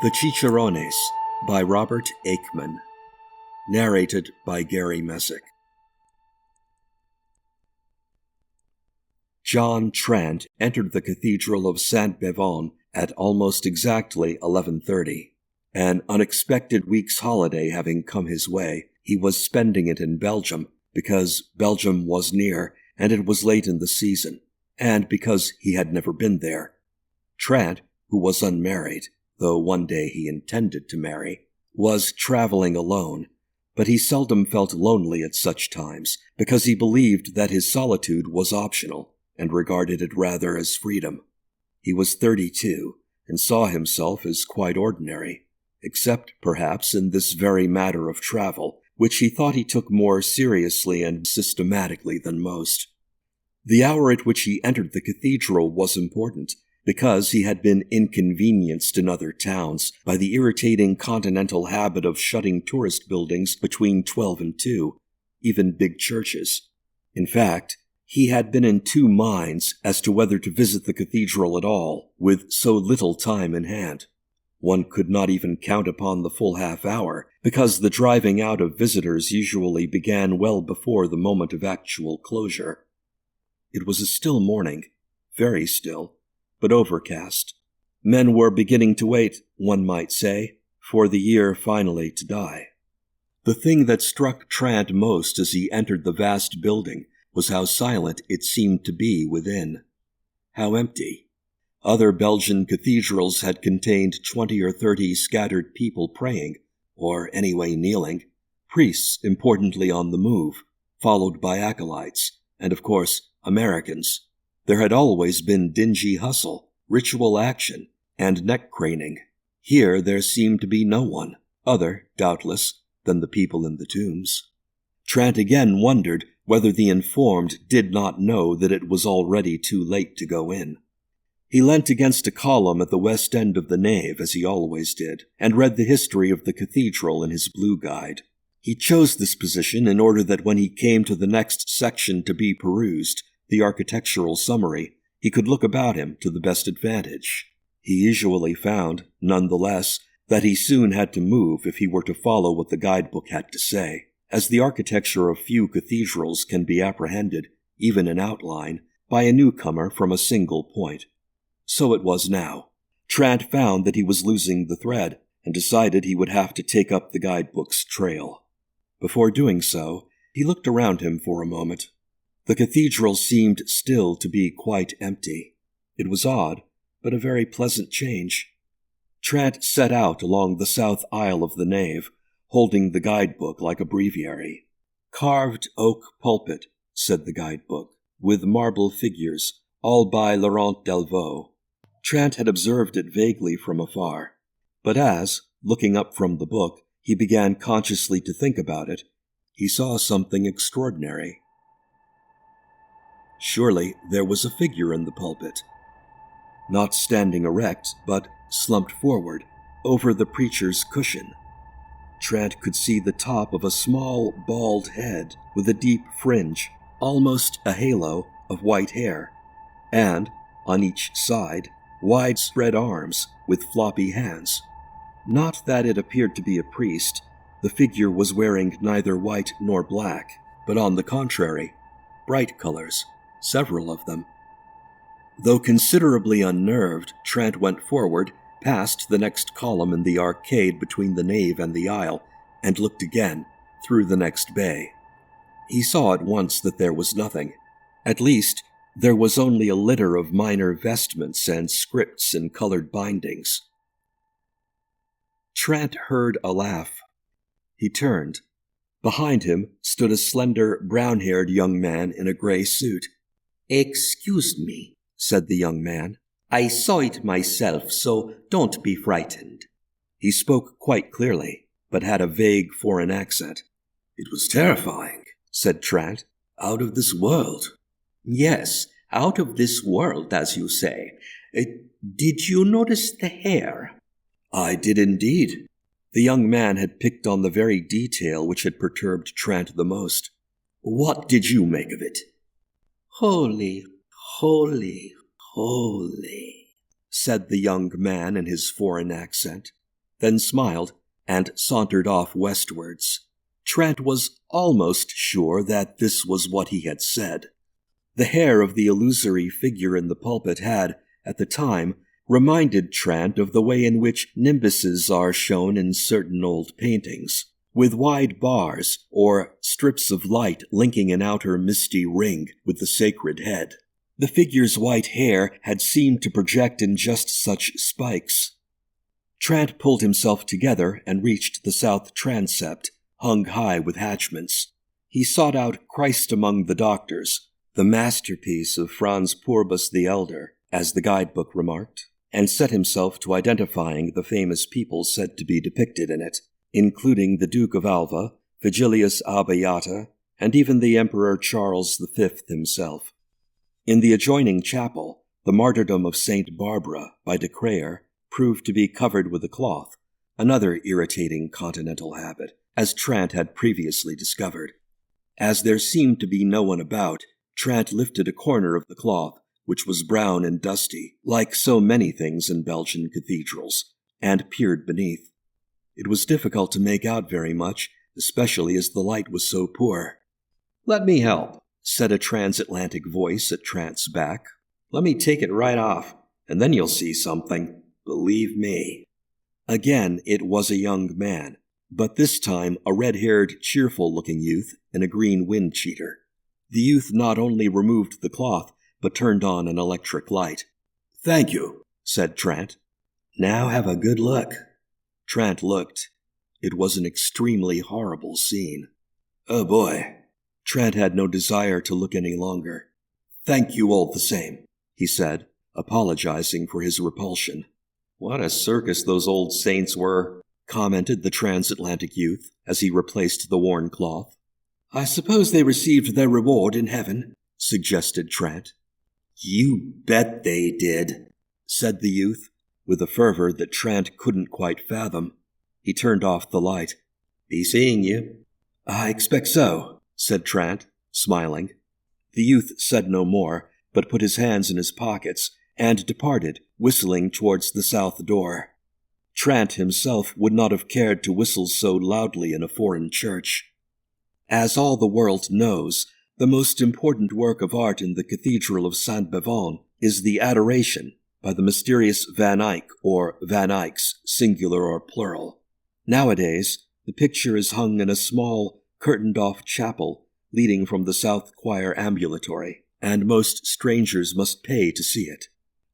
The Cicerones by Robert Aickman. Narrated by Garry Messick. John Trant entered the Cathedral of Saint-Bevon at almost exactly 11:30. An unexpected week's holiday having come his way, he was spending it in Belgium because Belgium was near and it was late in the season, and because he had never been there. Trant, who was unmarried, though one day he intended to marry, was traveling alone, but he seldom felt lonely at such times because he believed that his solitude was optional and regarded it rather as freedom. He was 32 and saw himself as quite ordinary, except perhaps in this very matter of travel, which he thought he took more seriously and systematically than most. The hour at which he entered the cathedral was important, because he had been inconvenienced in other towns by the irritating continental habit of shutting tourist buildings between 12 and 2, even big churches. In fact, he had been in two minds as to whether to visit the cathedral at all, with so little time in hand. One could not even count upon the full half-hour, because the driving out of visitors usually began well before the moment of actual closure. It was a still morning, very still, but overcast. Men were beginning to wait, one might say, for the year finally to die. The thing that struck Trant most as he entered the vast building was how silent it seemed to be within. How empty. Other Belgian cathedrals had contained 20 or 30 scattered people praying, or anyway kneeling, priests importantly on the move, followed by acolytes, and of course, Americans. There had always been dingy hustle, ritual action, and neck-craning. Here there seemed to be no one, other, doubtless, than the people in the tombs. Trant again wondered whether the informed did not know that it was already too late to go in. He leant against a column at the west end of the nave, as he always did, and read the history of the cathedral in his blue guide. He chose this position in order that when he came to the next section to be perused, the architectural summary, he could look about him to the best advantage. He usually found, none the less, that he soon had to move if he were to follow what the guidebook had to say, as the architecture of few cathedrals can be apprehended, even in outline, by a newcomer from a single point. So it was now. Trant found that he was losing the thread, and decided he would have to take up the guidebook's trail. Before doing so, he looked around him for a moment. The cathedral seemed still to be quite empty. It was odd, but a very pleasant change. Trant set out along the south aisle of the nave, holding the guidebook like a breviary. "Carved oak pulpit," said the guidebook, "with marble figures, all by Laurent Delvaux." Trant had observed it vaguely from afar, but as, looking up from the book, he began consciously to think about it, he saw something extraordinary. Surely there was a figure in the pulpit, not standing erect, but slumped forward, over the preacher's cushion. Trant could see the top of a small, bald head with a deep fringe, almost a halo, of white hair, and, on each side, widespread arms with floppy hands. Not that it appeared to be a priest. The figure was wearing neither white nor black, but on the contrary, bright colors, several of them. Though considerably unnerved, Trant went forward, past the next column in the arcade between the nave and the aisle, and looked again, through the next bay. He saw at once that there was nothing. At least, there was only a litter of minor vestments and scripts in colored bindings. Trant heard a laugh. He turned. Behind him stood a slender, brown-haired young man in a gray suit. "Excuse me," said the young man. "I saw it myself, so don't be frightened." He spoke quite clearly, but had a vague foreign accent. "It was terrifying," said Trant. "Out of this world." "Yes, out of this world, as you say. Did you notice the hair?" "I did indeed." The young man had picked on the very detail which had perturbed Trant the most. "What did you make of it?" "Holy, holy, holy," said the young man in his foreign accent. then smiled and sauntered off westwards. Trent was almost sure that this was what he had said. The hair of the illusory figure in the pulpit had, at the time, reminded Trent of the way in which nimbuses are shown in certain old paintings, with wide bars or strips of light linking an outer misty ring with the sacred head. The figure's white hair had seemed to project in just such spikes. Trent pulled himself together and reached the south transept, hung high with hatchments. He sought out Christ Among the Doctors, the masterpiece of Franz Purbus the Elder, as the guidebook remarked, and set himself to identifying the famous people said to be depicted in it, including the Duke of Alva, Vigilius Abayata, and even the Emperor Charles V himself. In the adjoining chapel, the martyrdom of Saint Barbara by de Crayer proved to be covered with a cloth, another irritating continental habit, as Trent had previously discovered. As there seemed to be no one about, Trent lifted a corner of the cloth, which was brown and dusty, like so many things in Belgian cathedrals, and peered beneath. It was difficult to make out very much, especially as the light was so poor. "Let me help," said a transatlantic voice at Trent's back. "Let me take it right off, and then you'll see something. Believe me." Again, it was a young man, but this time a red-haired, cheerful-looking youth in a green wind cheater. The youth not only removed the cloth, but turned on an electric light. "Thank you," said Trent. "Now have a good look." Trent looked. It was an extremely horrible scene. Oh boy. Trent had no desire to look any longer. "Thank you all the same," he said, apologizing for his repulsion. "What a circus those old saints were," commented the transatlantic youth as he replaced the worn cloth. "I suppose they received their reward in heaven," suggested Trent. "You bet they did," said the youth, with a fervor that Trent couldn't quite fathom. He turned off the light. "Be seeing you." "I expect so," said Trent, smiling. The youth said no more, but put his hands in his pockets and departed, whistling towards the south door. Trent himself would not have cared to whistle so loudly in a foreign church. As all the world knows, the most important work of art in the Cathedral of Saint-Bevon is the Adoration by the mysterious Van Eyck, or Van Eycks, singular or plural. Nowadays, the picture is hung in a small, curtained-off chapel leading from the South Choir ambulatory, and most strangers must pay to see it.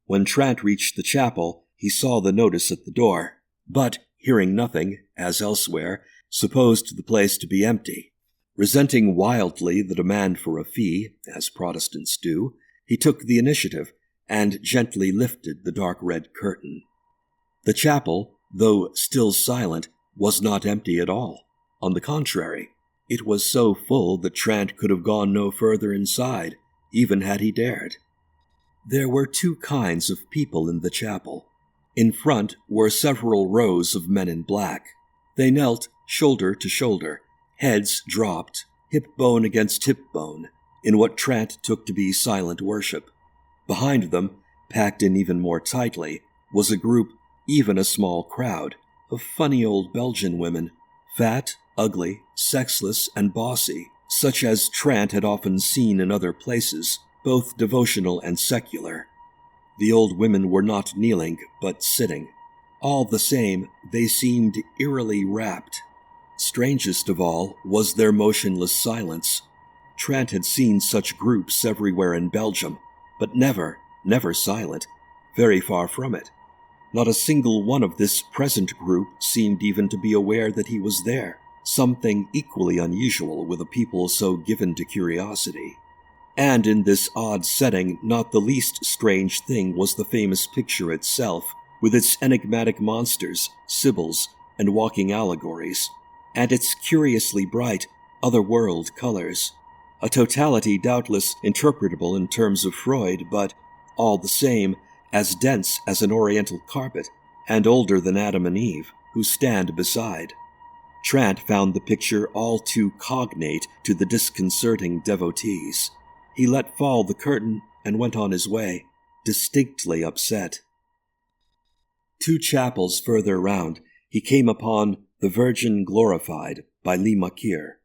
When Trent reached the chapel, he saw the notice at the door, but, hearing nothing, as elsewhere, supposed the place to be empty. Resenting wildly the demand for a fee, as Protestants do, he took the initiative and gently lifted the dark red curtain. The chapel, though still silent, was not empty at all. On the contrary, it was so full that Trent could have gone no further inside, even had he dared. There were two kinds of people in the chapel. In front were several rows of men in black. They knelt shoulder to shoulder, heads dropped, hip bone against hip bone, in what Trent took to be silent worship. Behind them, packed in even more tightly, was a group, even a small crowd, of funny old Belgian women, fat, ugly, sexless, and bossy, such as Trent had often seen in other places, both devotional and secular. The old women were not kneeling, but sitting. All the same, they seemed eerily rapt. Strangest of all was their motionless silence. Trent had seen such groups everywhere in Belgium, but never silent, very far from it. Not a single one of this present group seemed even to be aware that he was there, something equally unusual with a people so given to curiosity. And in this odd setting, not the least strange thing was the famous picture itself, with its enigmatic monsters, sibyls, and walking allegories, and its curiously bright, otherworld colors. A totality doubtless interpretable in terms of Freud, but, all the same, as dense as an oriental carpet, and older than Adam and Eve, who stand beside. Trent found the picture all too cognate to the disconcerting devotees. He let fall the curtain and went on his way, distinctly upset. 2 chapels further round, he came upon The Virgin Glorified by Lee Makir.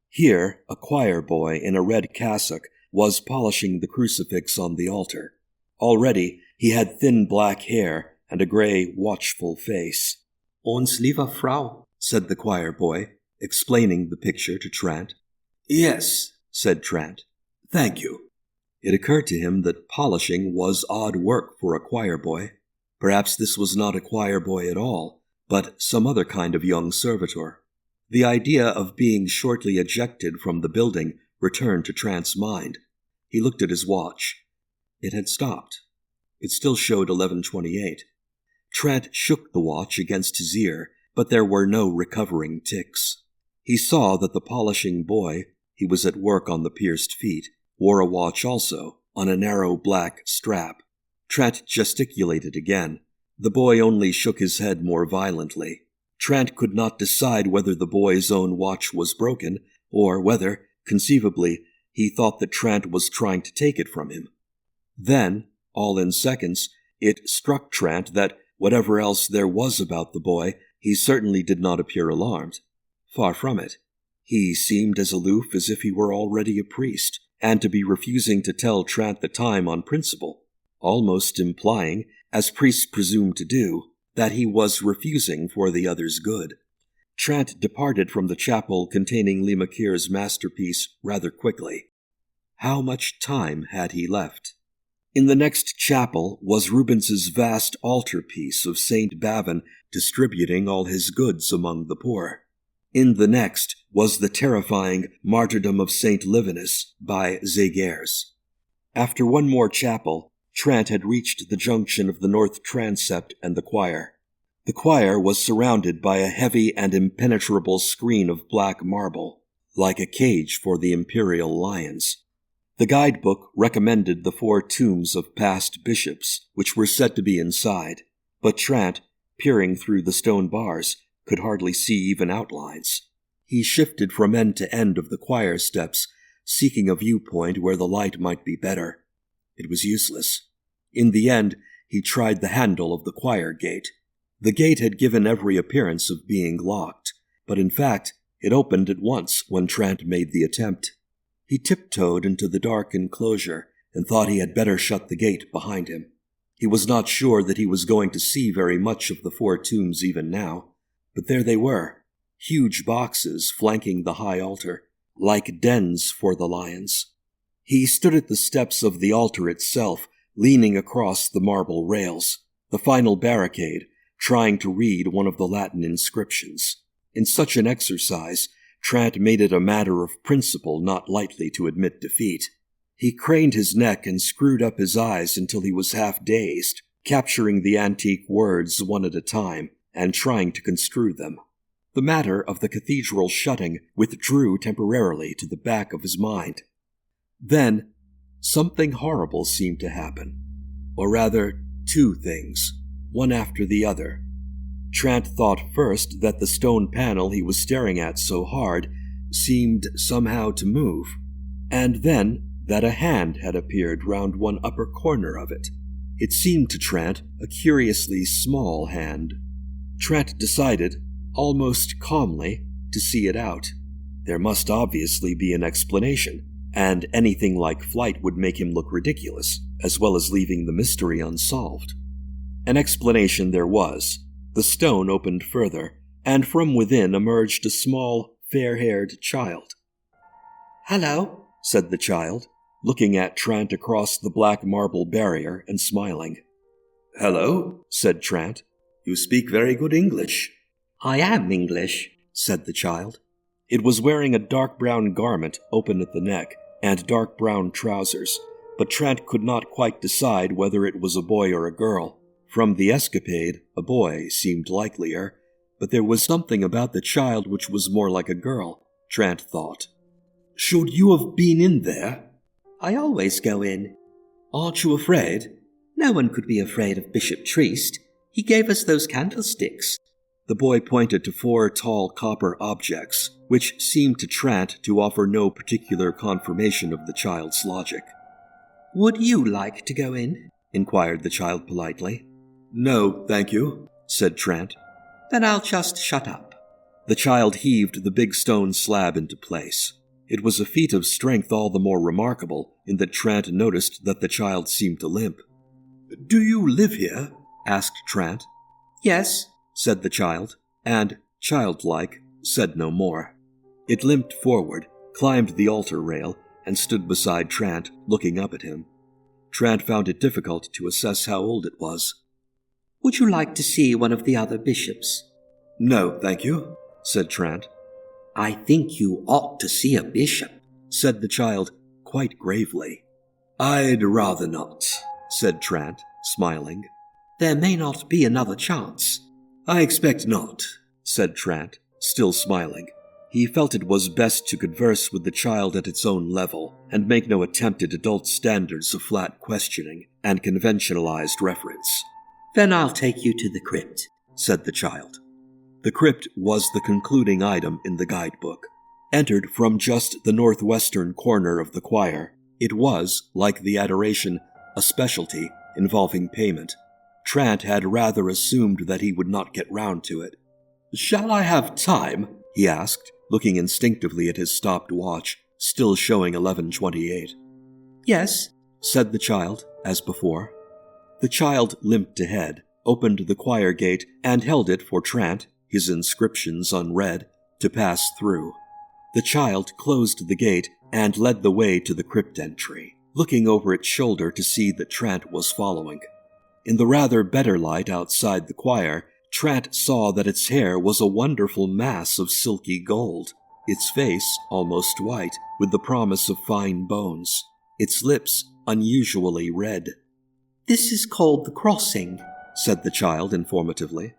Here, a choir boy in a red cassock was polishing the crucifix on the altar. Already, he had thin black hair and a grey, watchful face. "Ons lieve Frau," said the choir boy, explaining the picture to Trant. "Yes," said Trant. "Thank you." It occurred to him that polishing was odd work for a choir boy. Perhaps this was not a choir boy at all, but some other kind of young servitor. The idea of being shortly ejected from the building returned to Trant's mind. He looked at his watch. It had stopped. It still showed 11:28. Trant shook the watch against his ear, but there were no recovering ticks. He saw that the polishing boy, he was at work on the pierced feet, wore a watch also, on a narrow black strap. Trant gesticulated again. The boy only shook his head more violently. Trant could not decide whether the boy's own watch was broken, or whether, conceivably, he thought that Trant was trying to take it from him. Then, all in seconds, it struck Trant that, whatever else there was about the boy, he certainly did not appear alarmed. Far from it. He seemed as aloof as if he were already a priest, and to be refusing to tell Trant the time on principle, almost implying, as priests presume to do, that he was refusing for the other's good. Trant departed from the chapel containing Lee Makir's masterpiece rather quickly. How much time had he left? In the next chapel was Rubens's vast altarpiece of St. Bavon distributing all his goods among the poor. In the next was the terrifying Martyrdom of St. Livinus by Zegers. After one more chapel, Trant had reached the junction of the north transept and the choir. The choir was surrounded by a heavy and impenetrable screen of black marble, like a cage for the imperial lions. The guidebook recommended the 4 tombs of past bishops, which were said to be inside, but Trant, peering through the stone bars, could hardly see even outlines. He shifted from end to end of the choir steps, seeking a viewpoint where the light might be better. It was useless. In the end, he tried the handle of the choir gate. The gate had given every appearance of being locked, but in fact, it opened at once when Trant made the attempt. He tiptoed into the dark enclosure and thought he had better shut the gate behind him. He was not sure that he was going to see very much of the 4 tombs even now, but there they were, huge boxes flanking the high altar, like dens for the lions. He stood at the steps of the altar itself, leaning across the marble rails, the final barricade, trying to read one of the Latin inscriptions. In such an exercise, Trant made it a matter of principle not lightly to admit defeat. He craned his neck and screwed up his eyes until he was half dazed, capturing the antique words one at a time and trying to construe them. The matter of the cathedral shutting withdrew temporarily to the back of his mind. Then, something horrible seemed to happen. Or rather, 2 things, one after the other. Trant thought first that the stone panel he was staring at so hard seemed somehow to move, and then that a hand had appeared round one upper corner of it. It seemed to Trant a curiously small hand. Trant decided, almost calmly, to see it out. There must obviously be an explanation, and anything like flight would make him look ridiculous, as well as leaving the mystery unsolved. An explanation there was. The stone opened further, and from within emerged a small, fair-haired child. "Hello," said the child, looking at Trant across the black marble barrier and smiling. "Hello," said Trant. "You speak very good English." "I am English," said the child. It was wearing a dark brown garment open at the neck and dark brown trousers, but Trant could not quite decide whether it was a boy or a girl. From the escapade, a boy seemed likelier, but there was something about the child which was more like a girl, Trant thought. "Should you have been in there?" "I always go in." "Aren't you afraid?" "No one could be afraid of Bishop Triest. He gave us those candlesticks." The boy pointed to 4 tall copper objects, which seemed to Trant to offer no particular confirmation of the child's logic. "Would you like to go in?" inquired the child politely. "No, thank you," said Trant. Then I'll just shut up. The child heaved the big stone slab into place. It was a feat of strength all the more remarkable in that Trant noticed that the child seemed to limp. "Do you live here?" asked Trant. "Yes," said the child, and, childlike, said no more. It limped forward, climbed the altar rail, and stood beside Trant, looking up at him. Trant found it difficult to assess how old it was. "Would you like to see one of the other bishops?" "No, thank you," said Trant. "I think you ought to see a bishop," said the child, quite gravely. "I'd rather not," said Trant, smiling. "There may not be another chance." "I expect not," said Trant, still smiling. He felt it was best to converse with the child at its own level, and make no attempt at adult standards of flat questioning and conventionalized reference. "Then I'll take you to the crypt," said the child. The crypt was the concluding item in the guidebook. Entered from just the northwestern corner of the choir, it was, like the adoration, a specialty involving payment. Trant had rather assumed that he would not get round to it. "Shall I have time?" he asked, looking instinctively at his stopped watch, still showing 11:28. "Yes," said the child, as before. The child limped ahead, opened the choir gate, and held it for Trant, his inscriptions unread, to pass through. The child closed the gate and led the way to the crypt entry, looking over its shoulder to see that Trant was following. In the rather better light outside the choir, Trant saw that its hair was a wonderful mass of silky gold, its face almost white, with the promise of fine bones, its lips unusually red. "This is called the crossing," said the child informatively.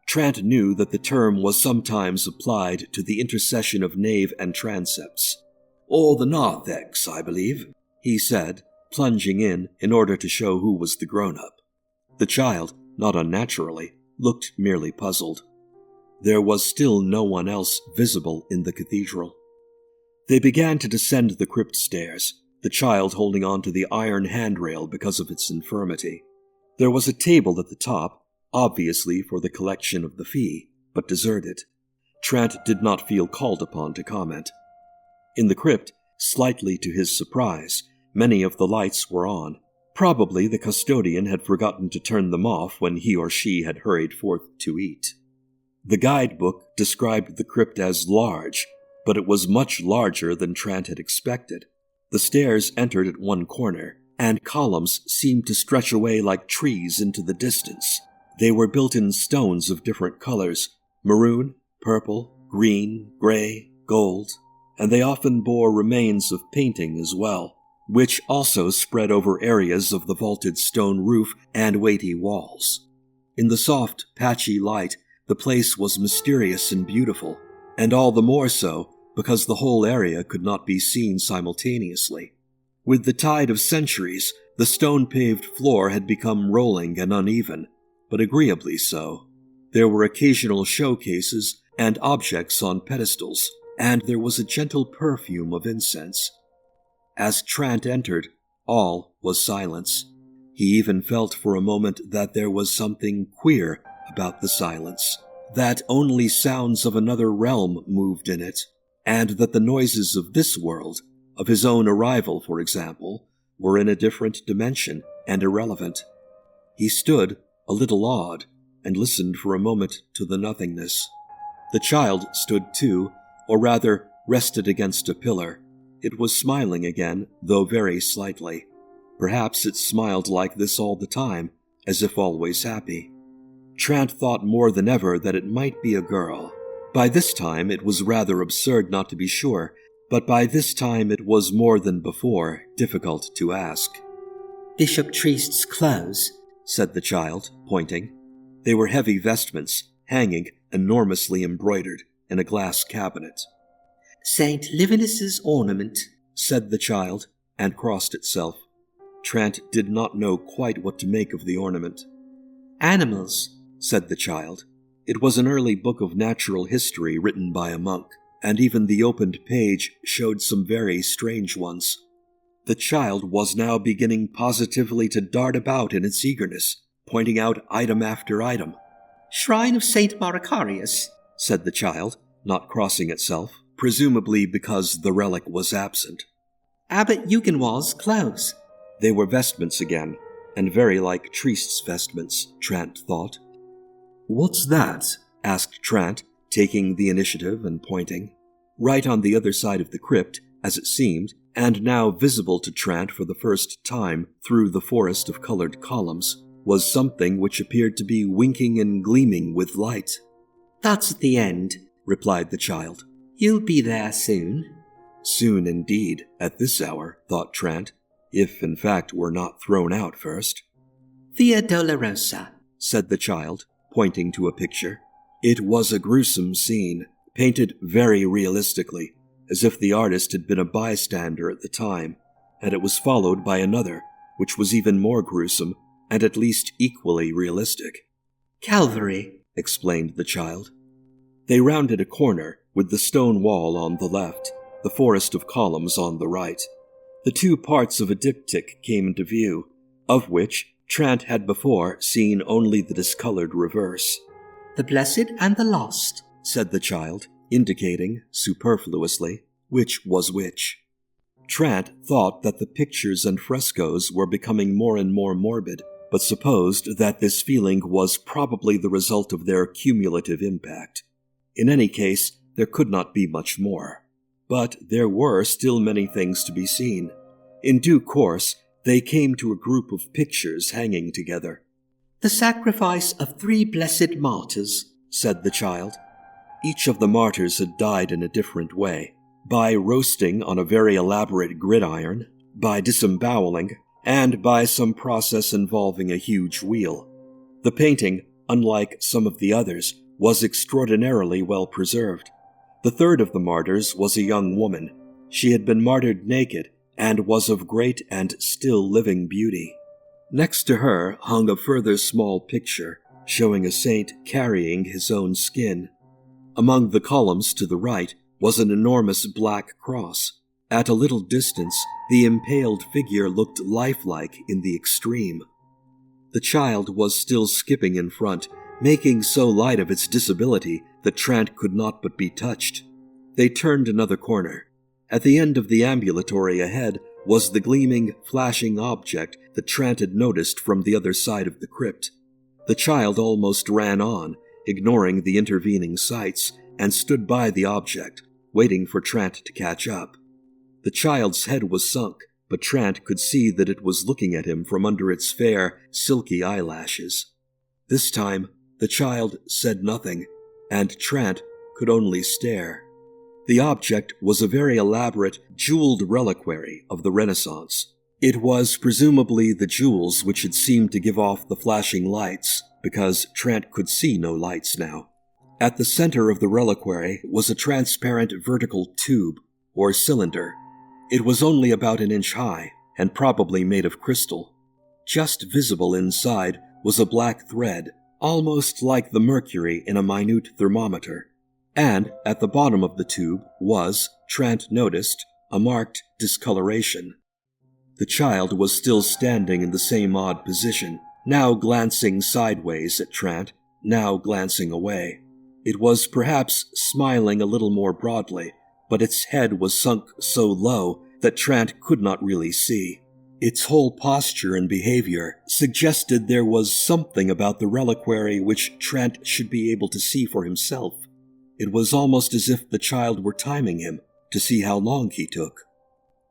Trant knew that the term was sometimes applied to the intercession of nave and transepts. "Or the narthex, I believe," he said, plunging in order to show who was the grown-up. The child, not unnaturally, looked merely puzzled. There was still no one else visible in the cathedral. They began to descend the crypt stairs, the child holding on to the iron handrail because of its infirmity. There was a table at the top, obviously for the collection of the fee, but deserted. Trant did not feel called upon to comment. In the crypt, slightly to his surprise, many of the lights were on. Probably the custodian had forgotten to turn them off when he or she had hurried forth to eat. The guidebook described the crypt as large, but it was much larger than Trant had expected. The stairs entered at one corner, and columns seemed to stretch away like trees into the distance. They were built in stones of different colors, maroon, purple, green, gray, gold, and they often bore remains of painting as well, which also spread over areas of the vaulted stone roof and weighty walls. In the soft, patchy light, the place was mysterious and beautiful, and all the more so because the whole area could not be seen simultaneously. With the tide of centuries, the stone-paved floor had become rolling and uneven, but agreeably so. There were occasional showcases and objects on pedestals, and there was a gentle perfume of incense. As Trant entered, all was silence. He even felt for a moment that there was something queer about the silence, that only sounds of another realm moved in it, and that the noises of this world, of his own arrival, for example, were in a different dimension and irrelevant. He stood, a little awed, and listened for a moment to the nothingness. The child stood too, or rather rested against a pillar. It was smiling again, though very slightly. Perhaps it smiled like this all the time, as if always happy. Trant thought more than ever that it might be a girl. By this time it was rather absurd not to be sure, but by this time it was more than before difficult to ask. "Bishop Triest's clothes," said the child, pointing. They were heavy vestments, hanging, enormously embroidered, in a glass cabinet. "St. Livinus's ornament," said the child, and crossed itself. Trant did not know quite what to make of the ornament. "Animals," said the child. It was an early book of natural history written by a monk, and even the opened page showed some very strange ones. The child was now beginning positively to dart about in its eagerness, pointing out item after item. Shrine of Saint Maracarius, said the child, not crossing itself, presumably because the relic was absent. Abbot Eugenwald's clothes. They were vestments again, and very like Triest's vestments, Trant thought. "What's that?" asked Trant, taking the initiative and pointing. Right on the other side of the crypt, as it seemed, and now visible to Trant for the first time through the forest of colored columns, was something which appeared to be winking and gleaming with light. "That's at the end," replied the child. "You'll be there soon." Soon indeed, at this hour, thought Trant, if in fact were not thrown out first. "Via Dolorosa," said the child, pointing to a picture. It was a gruesome scene, painted very realistically, as if the artist had been a bystander at the time, and it was followed by another, which was even more gruesome, and at least equally realistic. "Calvary," explained the child. They rounded a corner, with the stone wall on the left, the forest of columns on the right. The two parts of a diptych came into view, of which Trant had before seen only the discolored reverse. "The blessed and the lost," said the child, indicating, superfluously, which was which. Trant thought that the pictures and frescoes were becoming more and more morbid, but supposed that this feeling was probably the result of their cumulative impact. In any case, there could not be much more. But there were still many things to be seen. In due course, they came to a group of pictures hanging together. "The sacrifice of 3 blessed martyrs," said the child. Each of the martyrs had died in a different way, by roasting on a very elaborate gridiron, by disemboweling, and by some process involving a huge wheel. The painting, unlike some of the others, was extraordinarily well preserved. The third of the martyrs was a young woman. She had been martyred naked and was of great and still living beauty. Next to her hung a further small picture, showing a saint carrying his own skin. Among the columns to the right was an enormous black cross. At a little distance, the impaled figure looked lifelike in the extreme. The child was still skipping in front, making so light of its disability that Trant could not but be touched. They turned another corner. At the end of the ambulatory ahead was the gleaming, flashing object that Trant had noticed from the other side of the crypt. The child almost ran on, ignoring the intervening sights, and stood by the object, waiting for Trant to catch up. The child's head was sunk, but Trant could see that it was looking at him from under its fair, silky eyelashes. This time, the child said nothing, and Trant could only stare. The object was a very elaborate, jeweled reliquary of the Renaissance. It was presumably the jewels which had seemed to give off the flashing lights, because Trant could see no lights now. At the center of the reliquary was a transparent vertical tube, or cylinder. It was only about an inch high, and probably made of crystal. Just visible inside was a black thread, almost like the mercury in a minute thermometer. And at the bottom of the tube was, Trant noticed, a marked discoloration. The child was still standing in the same odd position, now glancing sideways at Trant, now glancing away. It was perhaps smiling a little more broadly, but its head was sunk so low that Trant could not really see. Its whole posture and behavior suggested there was something about the reliquary which Trant should be able to see for himself. It was almost as if the child were timing him to see how long he took.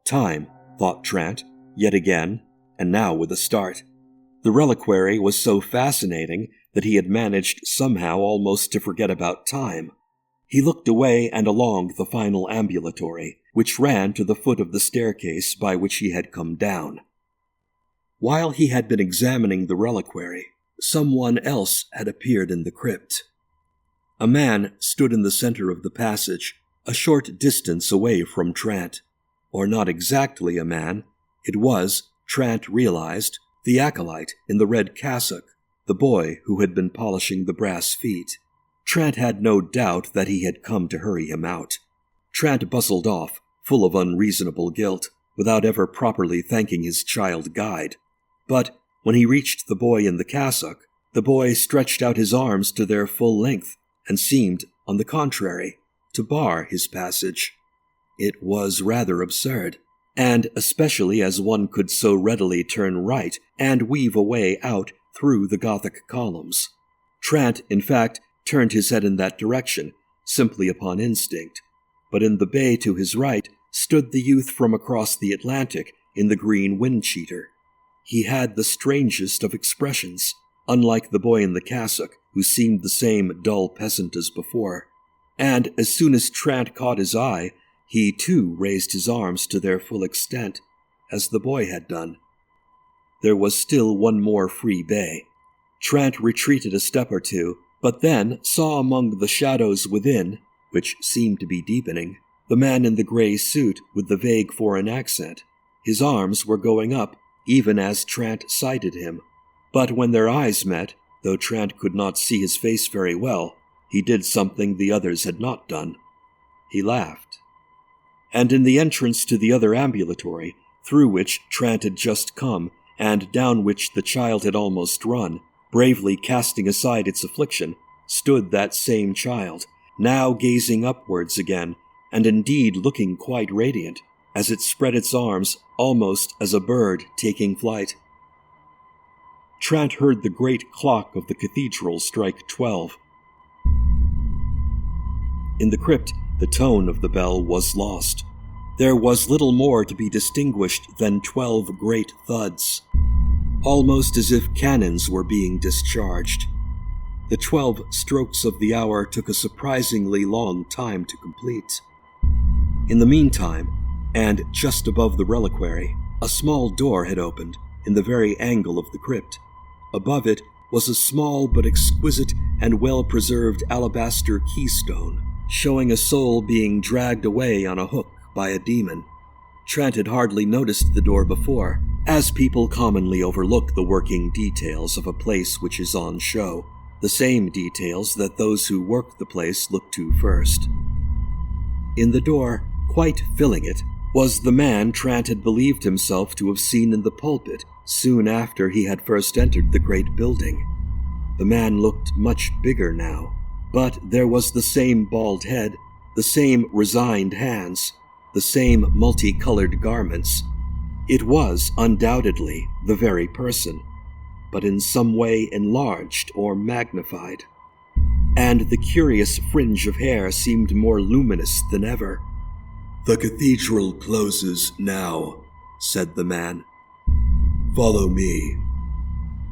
Time, thought Trant, yet again, and now with a start. The reliquary was so fascinating that he had managed somehow almost to forget about time. He looked away and along the final ambulatory, which ran to the foot of the staircase by which he had come down. While he had been examining the reliquary, someone else had appeared in the crypt. A man stood in the center of the passage, a short distance away from Trant. Or not exactly a man. It was, Trant realized, the acolyte in the red cassock, the boy who had been polishing the brass feet. Trant had no doubt that he had come to hurry him out. Trant bustled off, full of unreasonable guilt, without ever properly thanking his child guide. But when he reached the boy in the cassock, The boy stretched out his arms to their full length and seemed, on the contrary, to bar his passage. It was rather absurd, and especially as one could so readily turn right and weave a way out through the Gothic columns. Trant, in fact, turned his head in that direction, simply upon instinct, but in the bay to his right stood the youth from across the Atlantic in the green wind-cheater. He had the strangest of expressions, unlike the boy in the cassock, who seemed the same dull peasant as before. And as soon as Trant caught his eye, he too raised his arms to their full extent, as the boy had done. There was still one more free bay. Trant retreated a step or two, but then saw among the shadows within, which seemed to be deepening, the man in the grey suit with the vague foreign accent. His arms were going up, even as Trant sighted him. But when their eyes met, though Trant could not see his face very well, he did something the others had not done. He laughed. And in the entrance to the other ambulatory, through which Trant had just come, and down which the child had almost run, bravely casting aside its affliction, stood that same child, now gazing upwards again, and indeed looking quite radiant, as it spread its arms almost as a bird taking flight. Trant heard the great clock of the cathedral strike 12. In the crypt, the tone of the bell was lost. There was little more to be distinguished than 12 great thuds, almost as if cannons were being discharged. The 12 strokes of the hour took a surprisingly long time to complete. In the meantime, and just above the reliquary, a small door had opened in the very angle of the crypt. Above it was a small but exquisite and well-preserved alabaster keystone, showing a soul being dragged away on a hook by a demon. Trant had hardly noticed the door before, as people commonly overlook the working details of a place which is on show, the same details that those who work the place look to first. In the door, quite filling it, was the man Trant had believed himself to have seen in the pulpit soon after he had first entered the great building. The man looked much bigger now, but there was the same bald head, the same resigned hands, the same multicolored garments. It was undoubtedly the very person, but in some way enlarged or magnified. And the curious fringe of hair seemed more luminous than ever. "The cathedral closes now," said the man. "Follow me."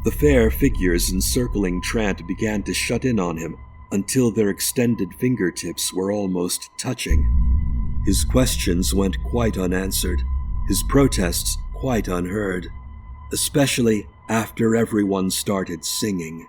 The fair figures encircling Trant began to shut in on him until their extended fingertips were almost touching. His questions went quite unanswered, his protests quite unheard, especially after everyone started singing.